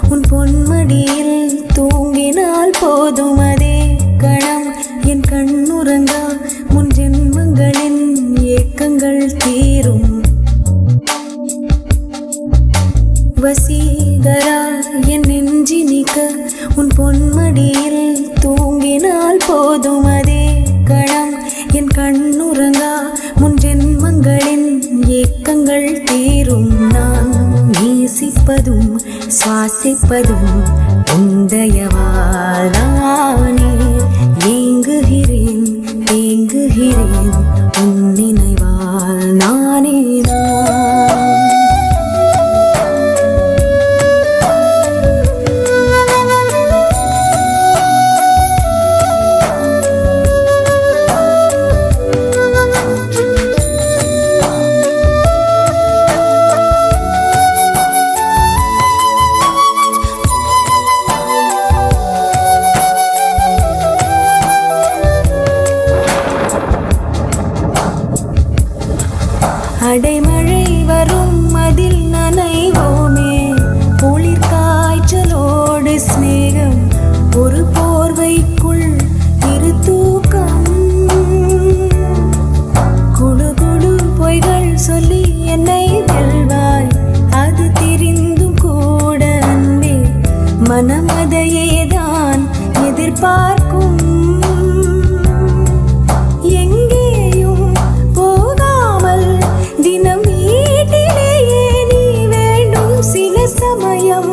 உன் பொன்மடியில் தூங்கினால் போதும் அதே கணம் என் கண்ணுறங்கா முன் ஜென்மங்களின் ஏக்கங்கள் தீரும். வசீகரா என் நெஞ்சினிக்க உன் பொன்மடியில் தூங்கினால் போதும் அதே கணம் என் கண்ணுறங்கா முன் ஜென்மங்களின் ஏக்கங்கள் தீரும். நான் நேசிப்பதும் சுவாசிப்பதும் உந்தயவாலானே. ஏங்குகிறேன் ஏங்குகிறேன் உன் நினைவால் நானே நான். அடைமழை வரும் அதில் நனைவோமே. குளிர் காய்ச்சலோடு சிநேகம் ஒரு போர்வைக்குள் இரு தூக்கம். குடு குடு பொய்கள் சொல்லி என்னை வெல்வாய். அது தெரிந்தும் கூட அன்பே மனம் அதையேதான் எதிர்பார்க்கும். தினம் வீட்டிலேயே நீ வேண்டும் சில சமயம்.